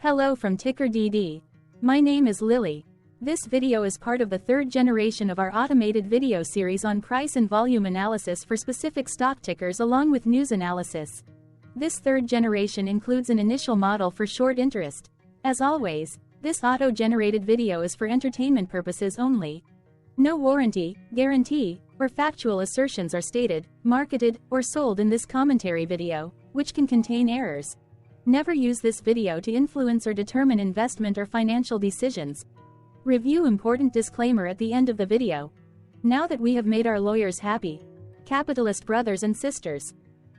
Hello from TickerDD. My name is Lily. This video is part of the third generation of our automated video series on price and volume analysis for specific stock tickers along with news analysis. This third generation includes an initial model for short interest. As always, this auto-generated video is for entertainment purposes only. No warranty, guarantee, or factual assertions are stated, marketed, or sold in this commentary video, which can contain errors. Never use this video to influence or determine investment or financial decisions. Review important disclaimer at the end of the video. Now that we have made our lawyers happy, capitalist brothers and sisters,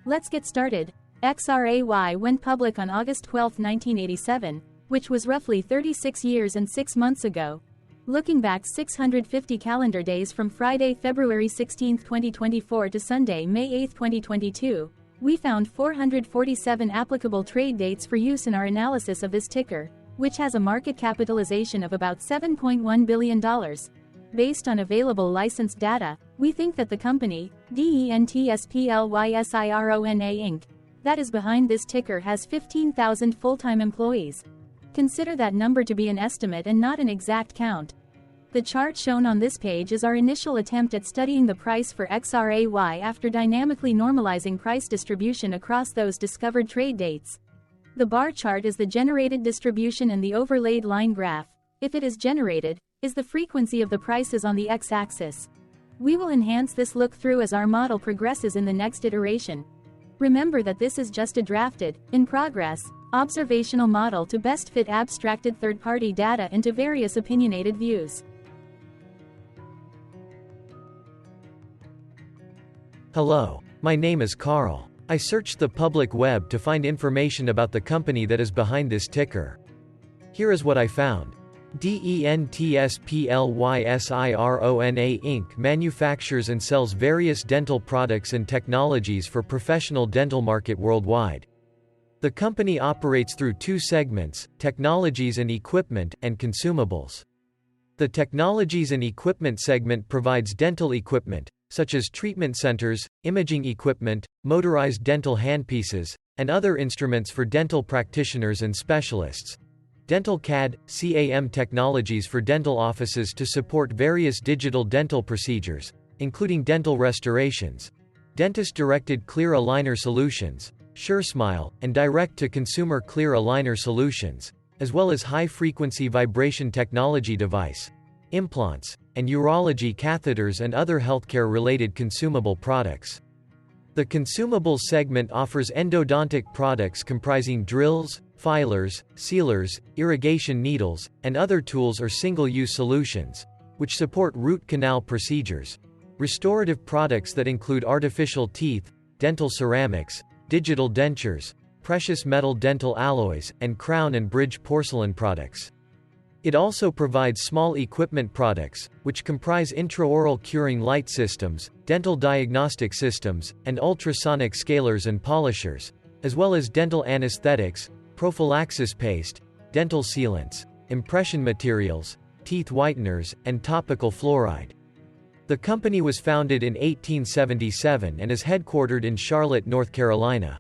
let's get started. XRAY went public on August 12, 1987, which was roughly 36 years and 6 months ago. Looking back 650 calendar days from Friday, February 16, 2024 to Sunday, May 8, 2022, we found 447 applicable trade dates for use in our analysis of this ticker, which has a market capitalization of about $7.1 billion. Based on available licensed data, we think that the company, DENTSPLYSIRONA Inc., that is behind this ticker has 15,000 full-time employees. Consider that number to be an estimate and not an exact count. The chart shown on this page is our initial attempt at studying the price for XRAY after dynamically normalizing price distribution across those discovered trade dates. The bar chart is the generated distribution and the overlaid line graph, if it is generated, is the frequency of the prices on the x-axis. We will enhance this look-through as our model progresses in the next iteration. Remember that this is just a drafted, in progress, observational model to best fit abstracted third-party data into various opinionated views. Hello, my name is Carl. I searched the public web to find information about the company that is behind this ticker. Here is what I found. DENTSPLYSIRONA Inc. manufactures and sells various dental products and technologies for professional dental market worldwide. The company operates through two segments, technologies and equipment, and consumables. The technologies and equipment segment provides dental equipment, such as treatment centers, imaging equipment, motorized dental handpieces, and other instruments for dental practitioners and specialists. Dental CAD/CAM technologies for dental offices to support various digital dental procedures, including dental restorations. Dentist-directed clear aligner solutions, SureSmile, and direct-to-consumer clear aligner solutions, as well as high-frequency vibration technology device, implants, and urology catheters and other healthcare-related consumable products. The consumables segment offers endodontic products comprising drills, filers, sealers, irrigation needles, and other tools or single-use solutions, which support root canal procedures. Restorative products that include artificial teeth, dental ceramics, digital dentures, precious metal dental alloys, and crown and bridge porcelain products. It also provides small equipment products, which comprise intraoral curing light systems, dental diagnostic systems, and ultrasonic scalers and polishers, as well as dental anesthetics, prophylaxis paste, dental sealants, impression materials, teeth whiteners, and topical fluoride. The company was founded in 1877 and is headquartered in Charlotte, North Carolina.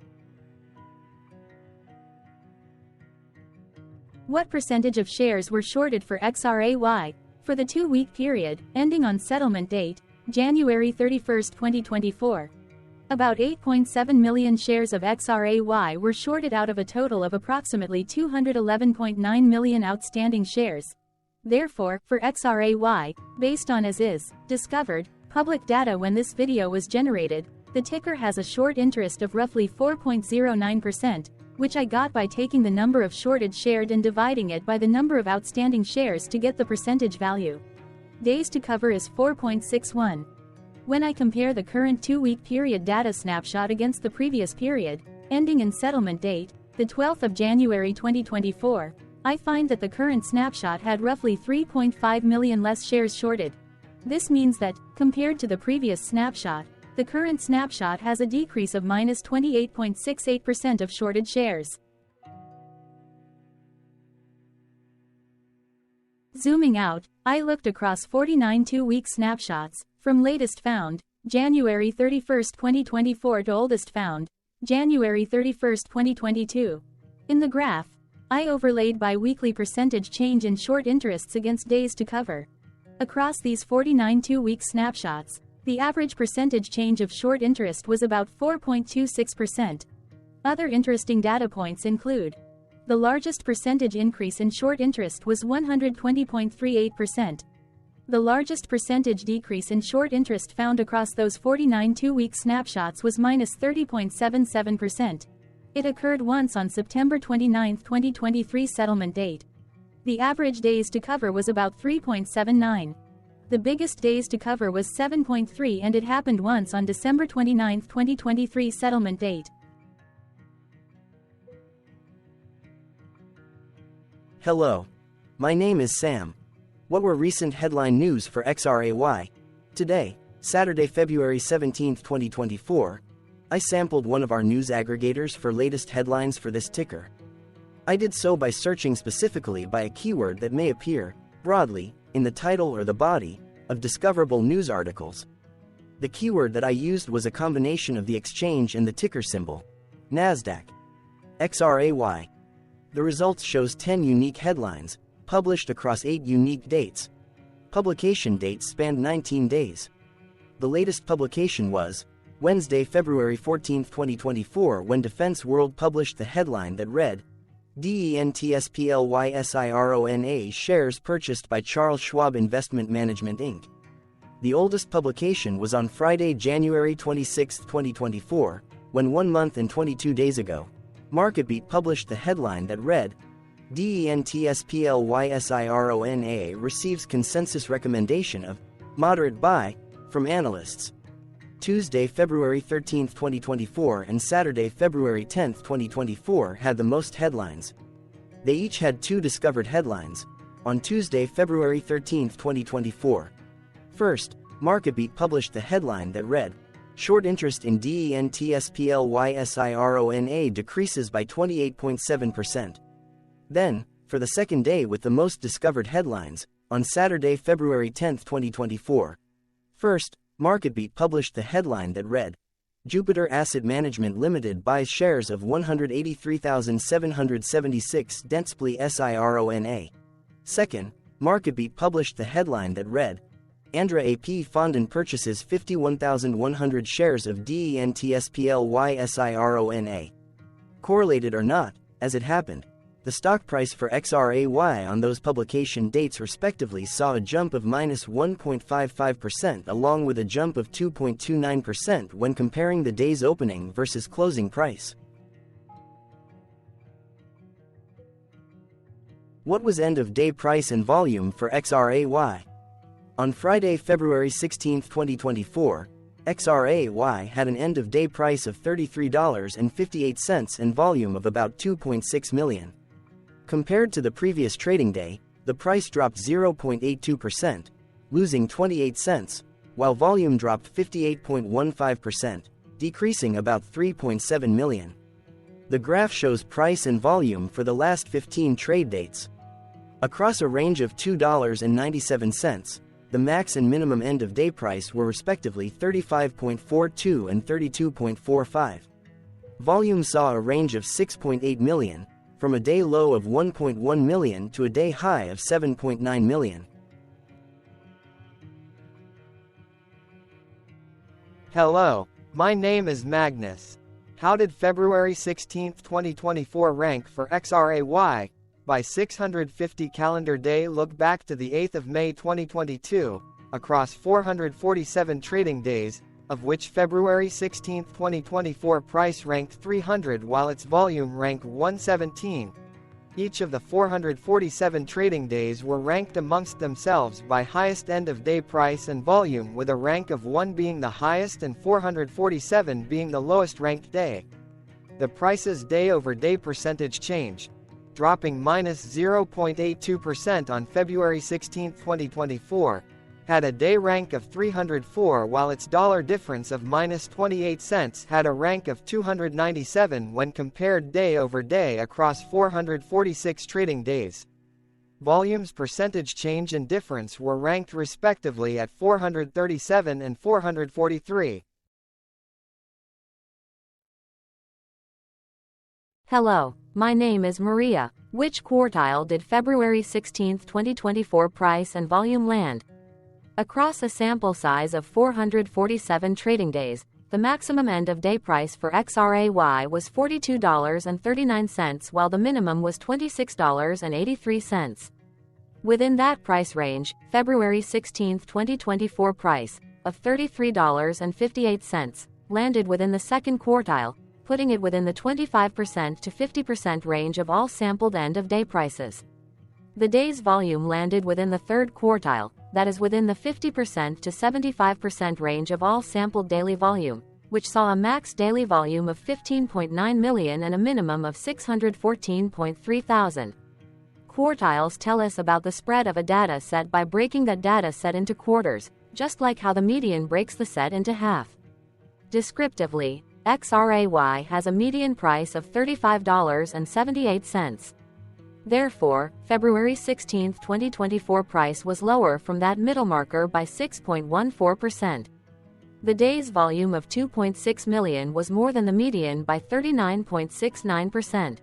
What percentage of shares were shorted for XRAY? For the 2-week period, ending on settlement date, January 31, 2024. About 8.7 million shares of XRAY were shorted out of a total of approximately 211.9 million outstanding shares. Therefore, for XRAY, based on as is, discovered, public data when this video was generated, the ticker has a short interest of roughly 4.09%, which I got by taking the number of shorted shared and dividing it by the number of outstanding shares to get the percentage value. Days to cover is 4.61. When I compare the current 2-week period data snapshot against the previous period, ending in settlement date, the 12th of January 2024, I find that the current snapshot had roughly 3.5 million less shares shorted. This means that, compared to the previous snapshot, the current snapshot has a decrease of minus 28.68% of shorted shares. Zooming out, I looked across 49 2-week snapshots, from latest found, January 31, 2024 to oldest found, January 31, 2022. In the graph, I overlaid bi-weekly percentage change in short interests against days to cover. Across these 49 two-week snapshots, the average percentage change of short interest was about 4.26%. Other interesting data points include: the largest percentage increase in short interest was 120.38%. The largest percentage decrease in short interest found across those 49 two-week snapshots was -30.77%. It occurred once on September 29, 2023 settlement date. The average days to cover was about 3.79. The biggest days to cover was 7.3, and it happened once on December 29, 2023 settlement date. Hello. My name is Sam. What were recent headline news for XRAY? Today, Saturday, February 17, 2024, I sampled one of our news aggregators for latest headlines for this ticker. I did so by searching specifically by a keyword that may appear, broadly, in the title or the body of discoverable news articles. The keyword that I used was a combination of the exchange and the ticker symbol, NASDAQ. XRAY. The results shows 10 unique headlines, published across 8 unique dates. Publication dates spanned 19 days. The latest publication was Wednesday, February 14, 2024, when Defense World published the headline that read, DENTSPLYSIRONA shares purchased by Charles Schwab Investment Management Inc. The oldest publication was on Friday, January 26, 2024, when 1 month and 22 days ago, MarketBeat published the headline that read, DENTSPLYSIRONA receives consensus recommendation of moderate buy from analysts. Tuesday, February 13, 2024 and Saturday, February 10, 2024 had the most headlines. They each had 2 discovered headlines. On Tuesday, February 13, 2024. First, MarketBeat published the headline that read, short interest in DENTSPLYSIRONA decreases by 28.7%. Then, for the second day with the most discovered headlines, on Saturday, February 10, 2024. First, MarketBeat published the headline that read, Jupiter Asset Management Limited buys shares of 183,776 DENTSPLY SIRONA. Second, MarketBeat published the headline that read, Andra AP Fondon purchases 51,100 shares of DENTSPLY SIRONA. Correlated or not, as it happened, the stock price for XRAY on those publication dates respectively saw a jump of -1.55% along with a jump of 2.29% when comparing the day's opening versus closing price. What was end-of-day price and volume for XRAY? On Friday, February 16, 2024, XRAY had an end-of-day price of $33.58 and volume of about 2.6 million. Compared to the previous trading day, the price dropped 0.82%, losing 28 cents, while volume dropped 58.15%, decreasing about 3.7 million. The graph shows price and volume for the last 15 trade dates. Across a range of $2.97, the max and minimum end-of-day price were respectively 35.42 and 32.45. Volume saw a range of 6.8 million, from a day low of 1.1 million to a day high of 7.9 million. Hello, my name is Magnus. How did February 16, 2024 rank for XRAY? By 650 calendar day look back to the 8th of May 2022, across 447 trading days, of which February 16, 2024 price ranked 300 while its volume ranked 117. Each of the 447 trading days were ranked amongst themselves by highest end-of-day price and volume, with a rank of 1 being the highest and 447 being the lowest ranked day. The price's day-over-day percentage change, dropping -0.82% on February 16, 2024, had a day rank of 304 while its dollar difference of -28 cents had a rank of 297 when compared day over day across 446 trading days. Volume's percentage change and difference were ranked respectively at 437 and 443. Hello, my name is Maria. Which quartile did February 16, 2024 price and volume land? Across a sample size of 447 trading days, the maximum end-of-day price for XRAY was $42.39 while the minimum was $26.83. Within that price range, February 16, 2024 price of $33.58 landed within the second quartile, putting it within the 25% to 50% range of all sampled end-of-day prices. The day's volume landed within the third quartile, that is within the 50% to 75% range of all sampled daily volume, which saw a max daily volume of 15.9 million and a minimum of 614.3 thousand. Quartiles tell us about the spread of a data set by breaking that data set into quarters, just like how the median breaks the set into half. Descriptively, XRAY has a median price of $35.78. Therefore, February 16, 2024 price was lower from that middle marker by 6.14%. The day's volume of 2.6 million was more than the median by 39.69%.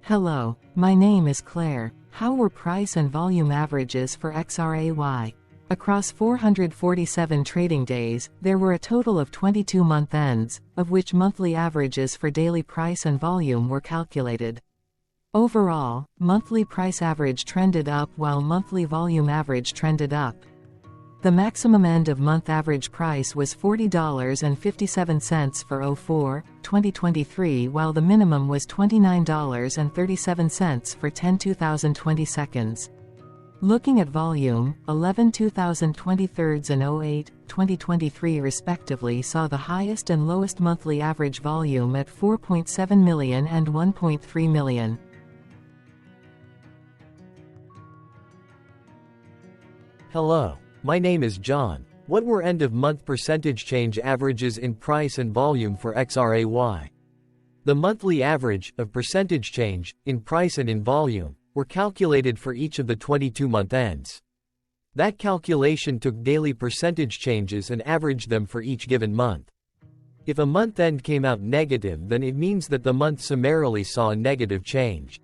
Hello, my name is Claire. How were price and volume averages for XRAY? Across 447 trading days, there were a total of 22 month ends, of which monthly averages for daily price and volume were calculated. Overall, monthly price average trended up while monthly volume average trended up. The maximum end-of-month average price was $40.57 for 04/2023 while the minimum was $29.37 for 10/2020. Looking at volume, 11/2023 and 08/2023 respectively saw the highest and lowest monthly average volume at 4.7 million and 1.3 million. Hello, my name is John. What were end-of-month percentage change averages in price and volume for XRAY? The monthly average of percentage change in price and in volume were calculated for each of the 22-month ends. That calculation took daily percentage changes and averaged them for each given month. If a month end came out negative, then it means that the month summarily saw a negative change.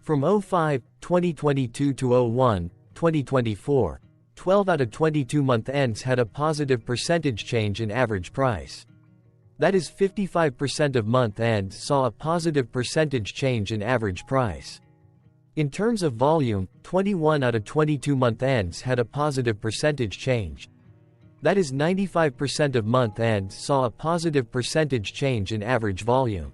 From 05/2022 to 01/2024, 12 out of 22 month ends had a positive percentage change in average price. That is 55% of month ends saw a positive percentage change in average price. In terms of volume, 21 out of 22 month ends had a positive percentage change. That is 95% of month ends saw a positive percentage change in average volume.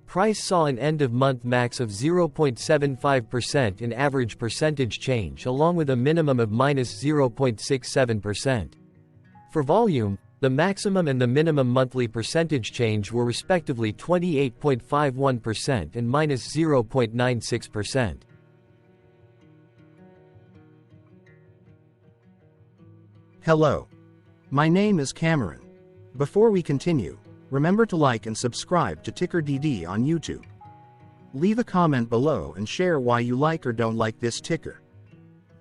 Price saw an end-of-month max of 0.75% in average percentage change along with a minimum of -0.67%. For volume, the maximum and the minimum monthly percentage change were respectively 28.51% and -0.96%. Hello. My name is Cameron. Before we continue, remember to like and subscribe to TickerDD on YouTube. Leave a comment below and share why you like or don't like this ticker.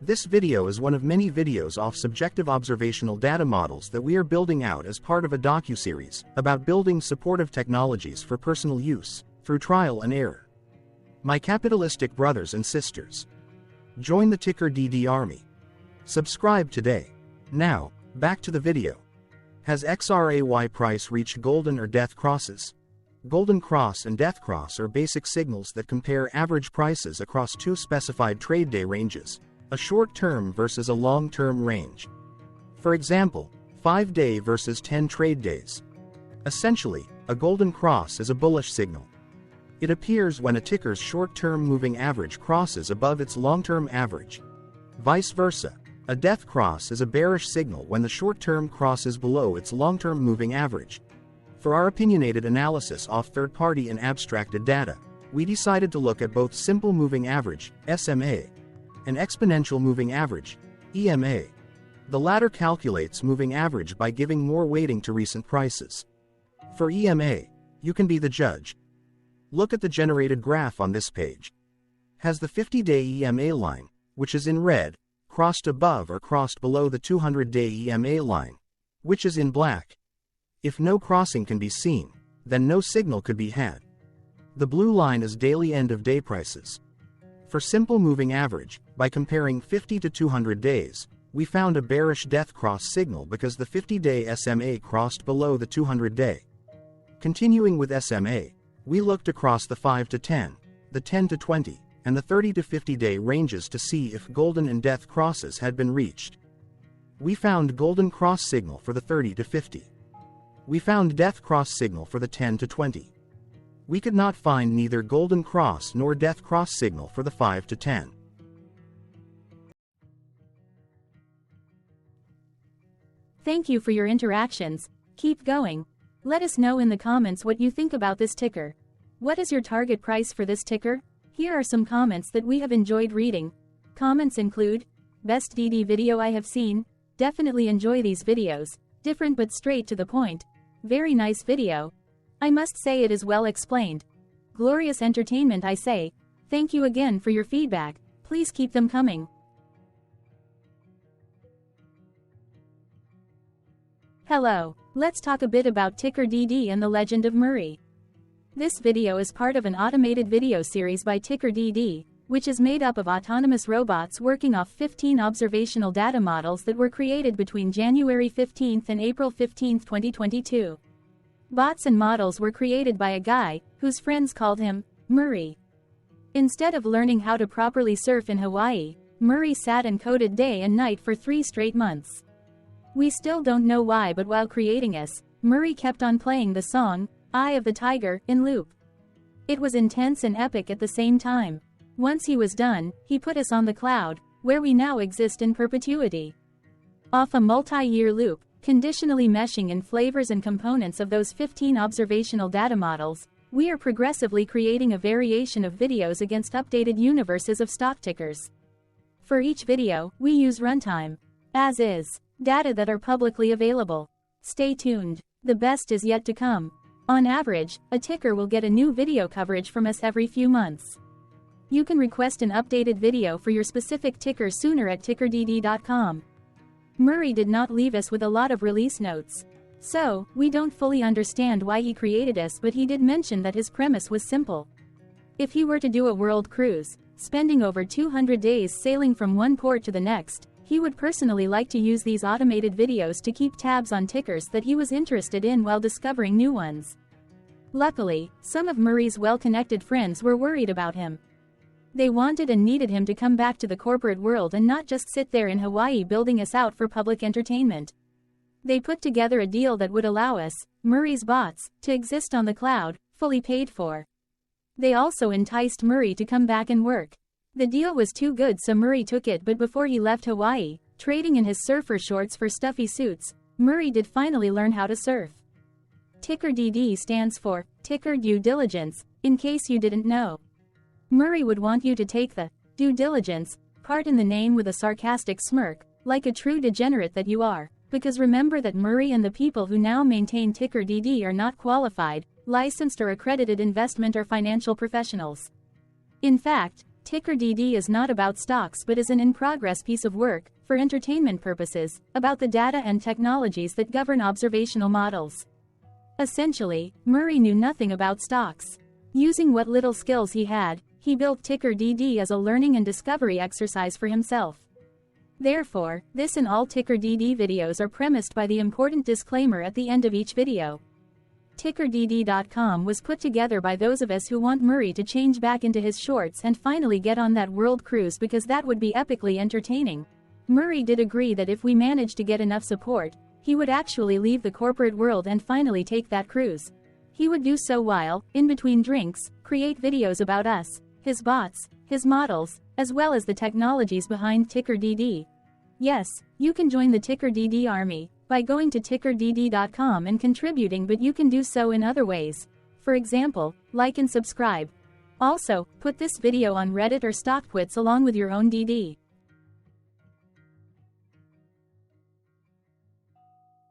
This video is one of many videos off subjective observational data models that we are building out as part of a docuseries about building supportive technologies for personal use, through trial and error. My capitalistic brothers and sisters, join the TickerDD army. Subscribe today. Now, back to the video. Has XRAY price reached golden or death crosses? Golden cross and death cross are basic signals that compare average prices across two specified trade day ranges, a short-term versus a long-term range. For example, 5-day versus 10 trade days. Essentially, a golden cross is a bullish signal. It appears when a ticker's short-term moving average crosses above its long-term average. Vice versa, a death cross is a bearish signal when the short-term crosses below its long-term moving average. For our opinionated analysis off third-party and abstracted data, we decided to look at both simple moving average, SMA, and exponential moving average, EMA. The latter calculates moving average by giving more weighting to recent prices. For EMA, you can be the judge. Look at the generated graph on this page. Has the 50-day EMA line, which is in red, crossed above or crossed below the 200-day EMA line, which is in black? If no crossing can be seen, then no signal could be had. The blue line is daily end-of-day prices. For simple moving average, by comparing 50 to 200 days, we found a bearish death cross signal because the 50-day SMA crossed below the 200-day. Continuing with SMA, we looked across the 5 to 10, the 10 to 20, and the 30 to 50-day ranges to see if golden and death crosses had been reached. We found golden cross signal for the 30 to 50. We found death cross signal for the 10 to 20. We could not find neither golden cross nor death cross signal for the 5 to 10. Thank you for your interactions. Keep going. Let us know in the comments what you think about this ticker. What is your target price for this ticker? Here are some comments that we have enjoyed reading. Comments include, best DD video I have seen, definitely enjoy these videos, different but straight to the point, very nice video. I must say it is well explained. Glorious entertainment I say. Thank you again for your feedback, please keep them coming. Hello, let's talk a bit about TickerDD and the Legend of Murray. This video is part of an automated video series by TickerDD, which is made up of autonomous robots working off 15 observational data models that were created between January 15 and April 15, 2022. Bots and models were created by a guy, whose friends called him Murray. Instead of learning how to properly surf in Hawaii, Murray sat and coded day and night for 3 straight months. We still don't know why, but while creating us, Murray kept on playing the song, Eye of the Tiger, in loop. It was intense and epic at the same time. Once he was done, he put us on the cloud, where we now exist in perpetuity. Off a multi-year loop, conditionally meshing in flavors and components of those 15 observational data models, we are progressively creating a variation of videos against updated universes of stock tickers. For each video, we use runtime, as is, data that are publicly available. Stay tuned, the best is yet to come. On average, a ticker will get a new video coverage from us every few months. You can request an updated video for your specific ticker sooner at TickerDD.com. Murray did not leave us with a lot of release notes. So, we don't fully understand why he created us, but he did mention that his premise was simple. If he were to do a world cruise, spending over 200 days sailing from one port to the next, he would personally like to use these automated videos to keep tabs on tickers that he was interested in while discovering new ones. Luckily, some of Murray's well-connected friends were worried about him. They wanted and needed him to come back to the corporate world and not just sit there in Hawaii building us out for public entertainment. They put together a deal that would allow us, Murray's bots, to exist on the cloud, fully paid for. They also enticed Murray to come back and work. The deal was too good, so Murray took it, but before he left Hawaii, trading in his surfer shorts for stuffy suits, Murray did finally learn how to surf. TickerDD stands for Ticker Due Diligence, in case you didn't know. Murray would want you to take the due diligence part in the name with a sarcastic smirk, like a true degenerate that you are, because remember that Murray and the people who now maintain TickerDD are not qualified, licensed or accredited investment or financial professionals. In fact, TickerDD is not about stocks but is an in-progress piece of work, for entertainment purposes, about the data and technologies that govern observational models. Essentially, Murray knew nothing about stocks. Using what little skills he had, he built TickerDD as a learning and discovery exercise for himself. Therefore, this and all TickerDD videos are premised by the important disclaimer at the end of each video. TickerDD.com was put together by those of us who want Murray to change back into his shorts and finally get on that world cruise, because that would be epically entertaining. Murray did agree that if we managed to get enough support, he would actually leave the corporate world and finally take that cruise. He would do so while, in between drinks, create videos about us, his bots, his models, as well as the technologies behind TickerDD. Yes, you can join the TickerDD army by going to TickerDD.com and contributing, but you can do so in other ways. For example, like and subscribe. Also, put this video on Reddit or StockTwits along with your own DD.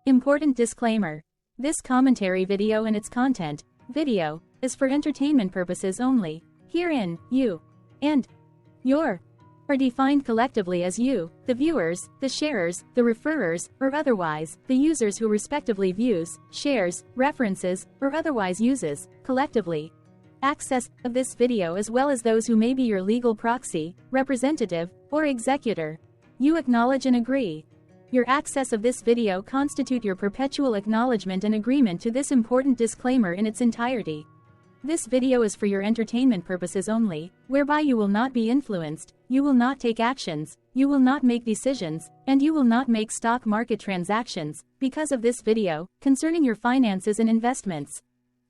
Important disclaimer. This commentary video and its content, video, is for entertainment purposes only. Herein, you and your are defined collectively as you, the viewers, the sharers, the referrers, or otherwise, the users who respectively views, shares, references, or otherwise uses, collectively, access of this video as well as those who may be your legal proxy, representative, or executor. You acknowledge and agree. Your access of this video constitute your perpetual acknowledgement and agreement to this important disclaimer in its entirety. This video is for your entertainment purposes only, whereby you will not be influenced, you will not take actions, you will not make decisions, and you will not make stock market transactions, because of this video, concerning your finances and investments.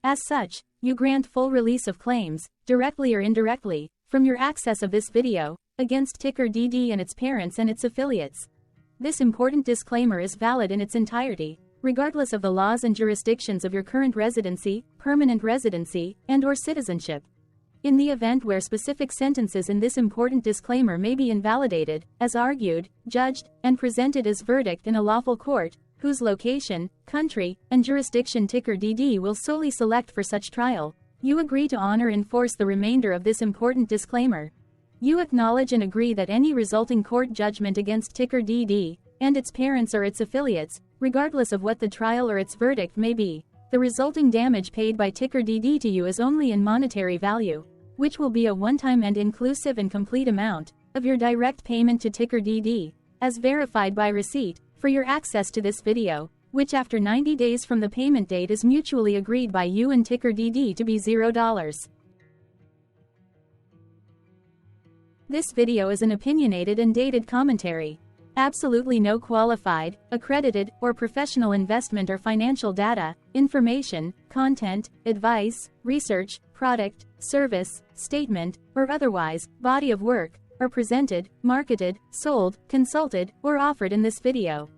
As such, you grant full release of claims, directly or indirectly, from your access of this video, against TickerDD and its parents and its affiliates. This important disclaimer is valid in its entirety, regardless of the laws and jurisdictions of your current residency, permanent residency, and/or citizenship. In the event where specific sentences in this important disclaimer may be invalidated, as argued, judged, and presented as verdict in a lawful court, whose location, country, and jurisdiction TickerDD will solely select for such trial, you agree to honor and enforce the remainder of this important disclaimer. You acknowledge and agree that any resulting court judgment against TickerDD, and its parents or its affiliates, regardless of what the trial or its verdict may be, the resulting damage paid by TickerDD to you is only in monetary value, which will be a one-time and inclusive and complete amount of your direct payment to TickerDD, as verified by receipt, for your access to this video, which after 90 days from the payment date is mutually agreed by you and TickerDD to be $0. This video is an opinionated and dated commentary. Absolutely no qualified, accredited, or professional investment or financial data, information, content, advice, research, product, service, statement, or otherwise, body of work, are presented, marketed, sold, consulted, or offered in this video.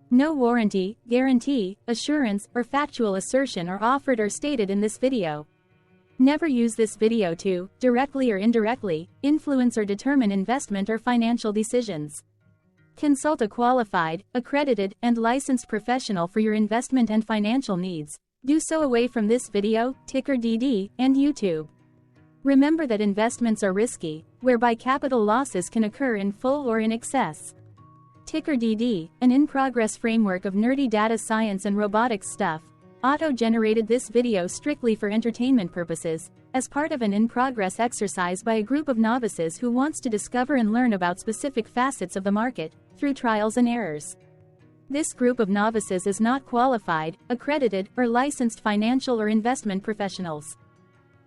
No warranty, guarantee, assurance, or factual assertion are offered or stated in this video. Never use this video to, directly or indirectly, influence or determine investment or financial decisions. Consult a qualified, accredited, and licensed professional for your investment and financial needs. Do so away from this video, TickerDD, and YouTube. Remember that investments are risky, whereby capital losses can occur in full or in excess. TickerDD, an in-progress framework of nerdy data science and robotics stuff, auto-generated this video strictly for entertainment purposes, as part of an in-progress exercise by a group of novices who wants to discover and learn about specific facets of the market, through trials and errors. This group of novices is not qualified, accredited, or licensed financial or investment professionals.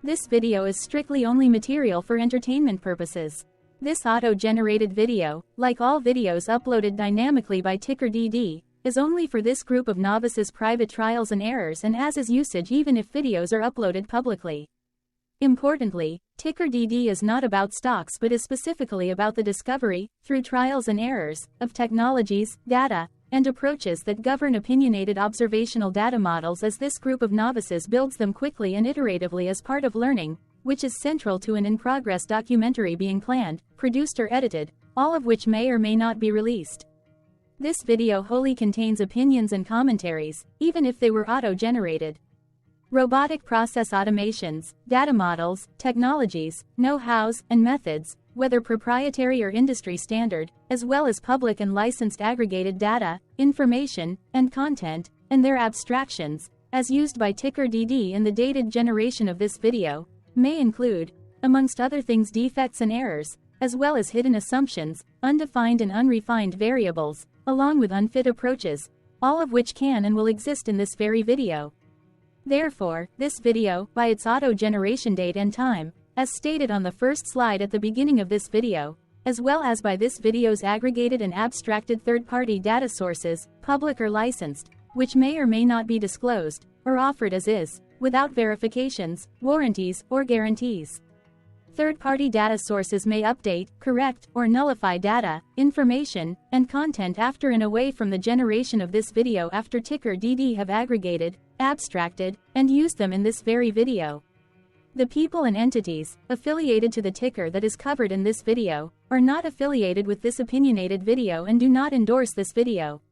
This video is strictly only material for entertainment purposes. This auto-generated video, like all videos uploaded dynamically by TickerDD, is only for this group of novices' private trials and errors and as is usage even if videos are uploaded publicly. Importantly, TickerDD is not about stocks but is specifically about the discovery, through trials and errors, of technologies, data, and approaches that govern opinionated observational data models as this group of novices builds them quickly and iteratively as part of learning, which is central to an in-progress documentary being planned, produced or edited, all of which may or may not be released. This video wholly contains opinions and commentaries, even if they were auto-generated. Robotic process automations, data models, technologies, know-hows, and methods, whether proprietary or industry standard, as well as public and licensed aggregated data, information, and content, and their abstractions, as used by TickerDD in the dated generation of this video, may include, amongst other things, defects and errors, as well as hidden assumptions, undefined and unrefined variables, along with unfit approaches, all of which can and will exist in this very video. Therefore, this video, by its auto-generation date and time, as stated on the first slide at the beginning of this video, as well as by this video's aggregated and abstracted third-party data sources, public or licensed, which may or may not be disclosed, or offered as is, without verifications, warranties, or guarantees. Third-party data sources may update, correct, or nullify data, information, and content after and away from the generation of this video after TickerDD have aggregated, abstracted, and used them in this very video. The people and entities, affiliated to the ticker that is covered in this video, are not affiliated with this opinionated video and do not endorse this video.